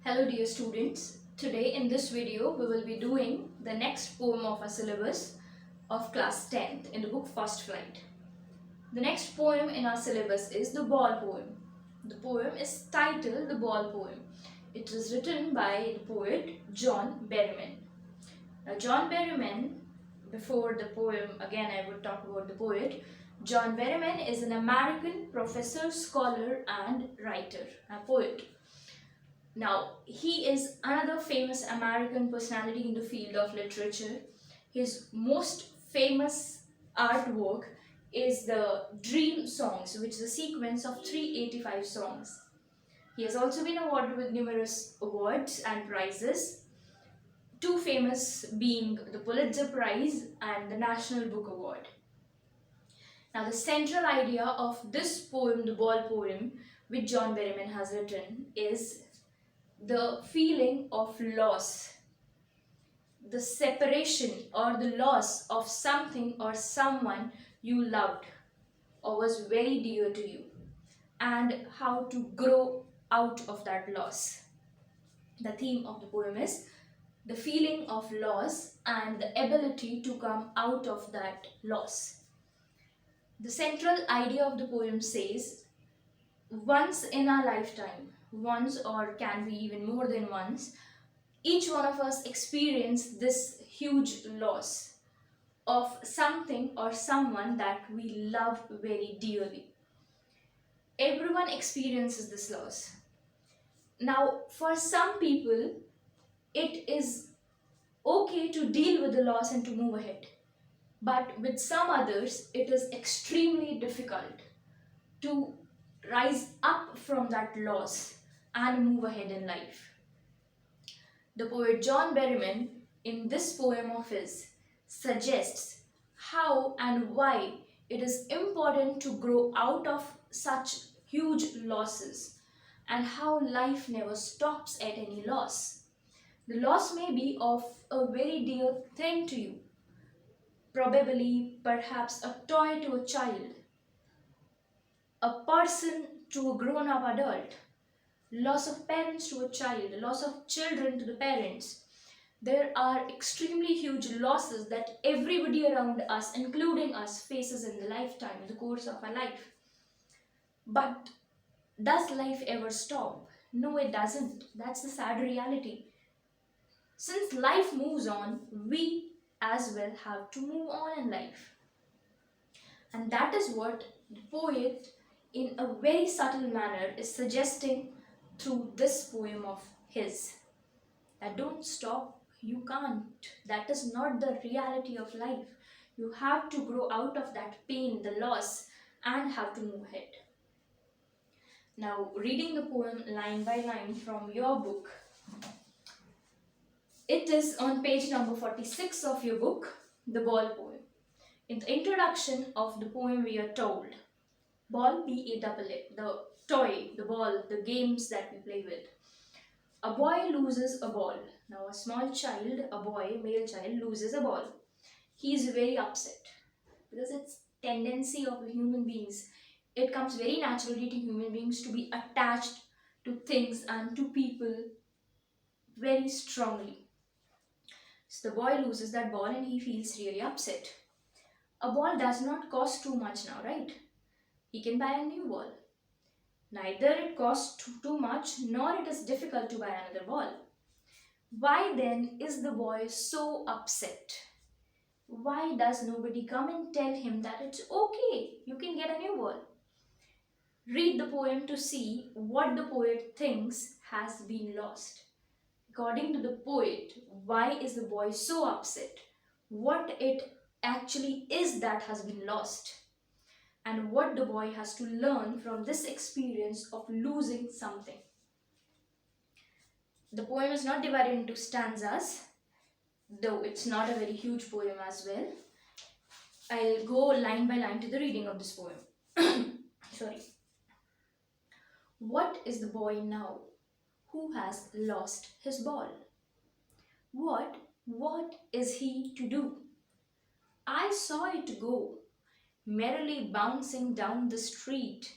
Hello dear students, today in this video we will be doing the next poem of our syllabus of class 10th in the book First Flight. The next poem in our syllabus is the Ball poem. The poem is titled The Ball Poem. It is written by the poet John Berryman. Now John Berryman, before the poem, again I would talk about the poet. John Berryman is an American professor, scholar and writer, a poet. Now, he is another famous American personality in the field of literature. His most famous artwork is the Dream Songs, which is a sequence of 385 songs. He has also been awarded with numerous awards and prizes, two famous being the Pulitzer Prize and the National Book Award. Now, the central idea of this poem, the Ball poem, which John Berryman has written, is the feeling of loss, the separation or the loss of something or someone you loved or was very dear to you, and how to grow out of that loss. The theme of the poem is the feeling of loss and the ability to come out of that loss. The central idea of the poem says, once in our lifetime, once or can be even more than once, each one of us experience this huge loss of something or someone that we love very dearly. Everyone experiences this loss. Now, for some people, it is okay to deal with the loss and to move ahead. But with some others, it is extremely difficult to rise up from that loss and move ahead in life. The poet John Berryman, in this poem of his, suggests how and why it is important to grow out of such huge losses and how life never stops at any loss. The loss may be of a very dear thing to you, probably perhaps a toy to a child, a person to a grown-up adult, loss of parents to a child, loss of children to the parents. There are extremely huge losses that everybody around us, including us, faces in the lifetime, in the course of our life. But does life ever stop? No, it doesn't. That's the sad reality. Since life moves on, we as well have to move on in life. And that is what the poet, in a very subtle manner, is suggesting through this poem of his. That don't stop, you can't. That is not the reality of life. You have to grow out of that pain, the loss, and have to move ahead. Now, reading the poem line by line from your book, it is on page number 46 of your book, The Ball Poem. In the introduction of the poem, we are told, ball, B-A-L-L-A, the toy, the ball, the games that we play with. A boy loses a ball. Now a small child, a boy, male child, loses a ball. He is very upset because it's tendency of human beings. It comes very naturally to human beings to be attached to things and to people very strongly. So the boy loses that ball and he feels really upset. A ball does not cost too much now, right? He can buy a new ball. Neither it costs too much nor it is difficult to buy another ball. Why then is the boy so upset? Why does nobody come and tell him that it's okay, you can get a new ball? Read the poem to see what the poet thinks has been lost. According to the poet, why is the boy so upset? What it actually is that has been lost? And what the boy has to learn from this experience of losing something. The poem is not divided into stanzas, though it's not a very huge poem as well. I'll go line by line to the reading of this poem. Sorry. What is the boy now who has lost his ball? What is he to do? I saw it go, merrily bouncing down the street,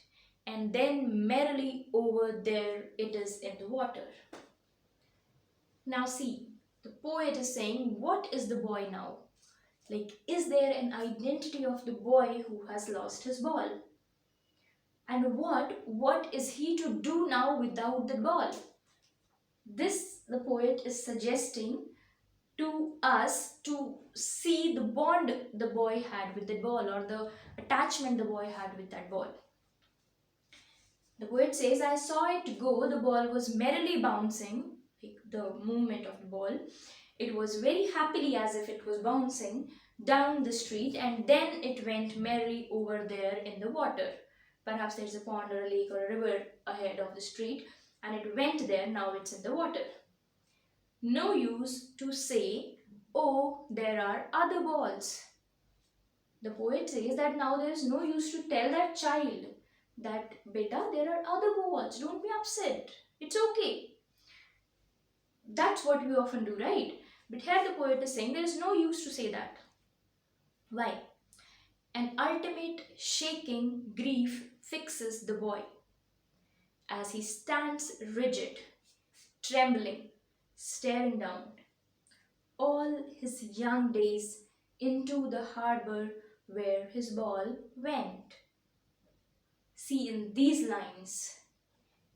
and then merrily over there it is in the water. Now see, the poet is saying, what is the boy now? Like, is there an identity of the boy who has lost his ball? And what is he to do now without the ball? This, the poet is suggesting to us to see the bond the boy had with the ball, or the attachment the boy had with that ball. The poet says, I saw it go, the ball was merrily bouncing, like the movement of the ball. It was very happily as if it was bouncing down the street, and then it went merrily over there in the water. Perhaps there's a pond or a lake or a river ahead of the street, and it went there, now it's in the water. No use to say, oh, there are other balls. The poet says that now there is no use to tell that child that, beta, there are other balls, don't be upset, it's okay. That's what we often do, right? But here the poet is saying there is no use to say that. Why? An ultimate shaking grief fixes the boy as he stands rigid, trembling, staring down all his young days into the harbor where his ball went. See, in these lines,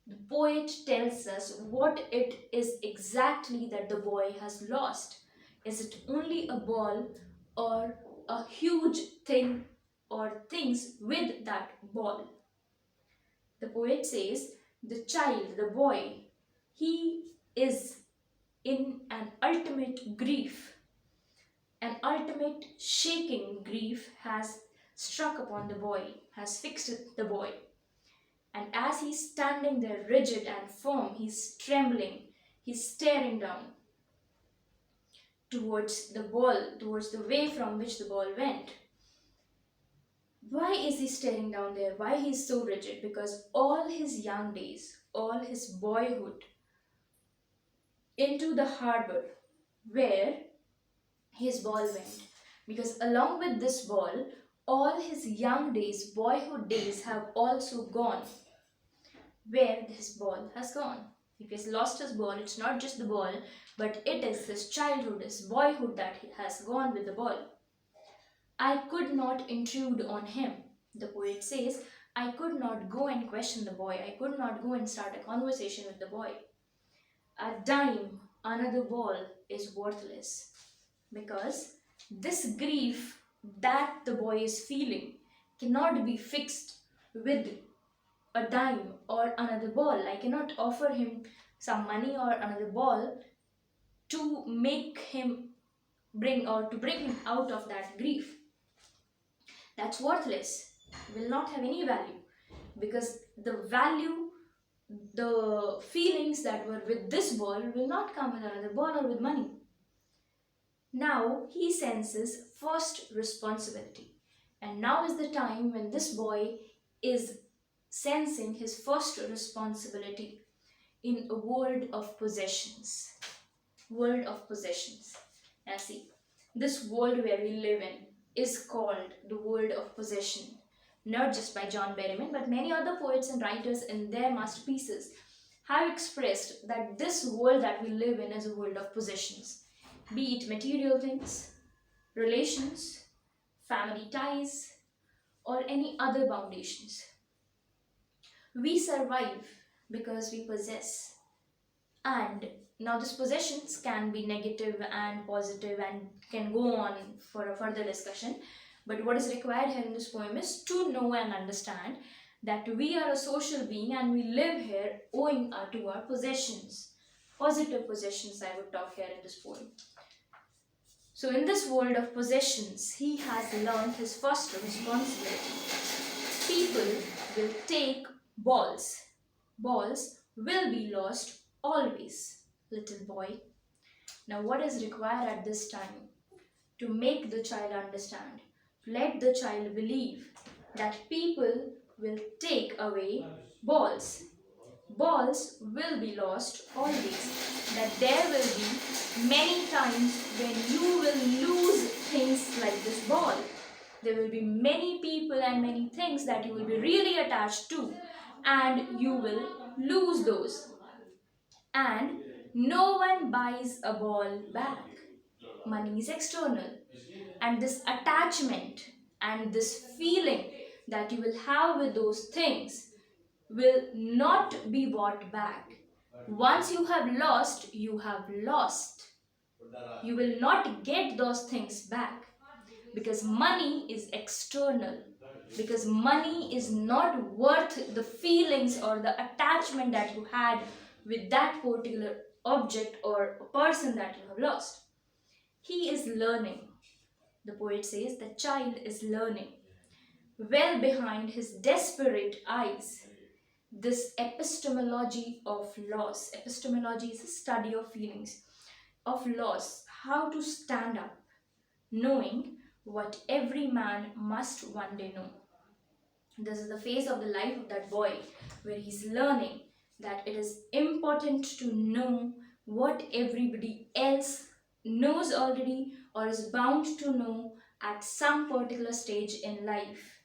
the poet tells us what it is exactly that the boy has lost. Is it only a ball, or a huge thing or things with that ball? The poet says the child, the boy, he is in an ultimate grief. An ultimate shaking grief has struck upon the boy, has fixed the boy. And as he's standing there rigid and firm, he's trembling, he's staring down towards the ball, towards the way from which the ball went. Why is he staring down there? Why he's so rigid? Because all his young days, all his boyhood, into the harbor where his ball went. Because along with this ball, all his young days, boyhood days have also gone. Where his ball has gone. If he has lost his ball, it's not just the ball, but it is his childhood, his boyhood that has gone with the ball. I could not intrude on him. The poet says, I could not go and question the boy. I could not go and start a conversation with the boy. A dime, another ball is worthless. Because this grief that the boy is feeling cannot be fixed with a dime or another ball. I cannot offer him some money or another ball to make him bring him out of that grief. That's worthless, will not have any value, because the value, the feelings that were with this ball will not come with another ball or with money. Now he senses first responsibility, and now is the time when this boy is sensing his first responsibility in a world of possessions. World of possessions. Now see, this world where we live in is called the world of possession. Not just by John Berryman, but many other poets and writers in their masterpieces have expressed that this world that we live in is a world of possessions. Be it material things, relations, family ties, or any other foundations. We survive because we possess. And now these possessions can be negative and positive and can go on for a further discussion. But what is required here in this poem is to know and understand that we are a social being and we live here owing to our possessions. Positive possessions I would talk here in this poem. So in this world of possessions, he has learned his first responsibility. People will take balls. Balls will be lost always, little boy. Now what is required at this time? To make the child understand, to let the child believe that people will take away balls. Balls will be lost always. That there will be many times when you will lose things like this ball. There will be many people and many things that you will be really attached to, and you will lose those. And No one buys a ball back. Money is external. And this attachment and this feeling that you will have with those things will not be bought back. Once you have lost, you have lost. You will not get those things back because money is external. Because money is not worth the feelings or the attachment that you had with that particular object or person that you have lost. He is learning. The poet says the child is learning. Well behind his desperate eyes, this epistemology of loss. Epistemology is a study of feelings, of loss, how to stand up, knowing what every man must one day know. This is the phase of the life of that boy where he's learning that it is important to know what everybody else knows already or is bound to know at some particular stage in life.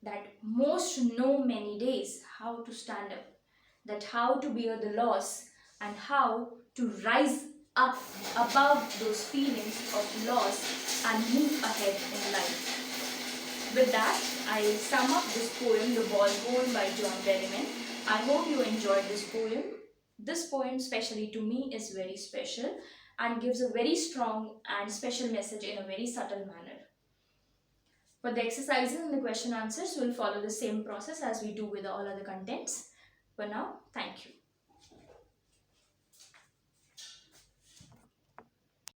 That most know many days how to stand up, that how to bear the loss and how to rise up above those feelings of loss and move ahead in life. With that, I sum up this poem, The Ball Poem by John Berryman. I hope you enjoyed this poem. This poem, especially to me, is very special and gives a very strong and special message in a very subtle manner. For the exercises and the question answers, we'll follow the same process as we do with all other contents. For now, thank you.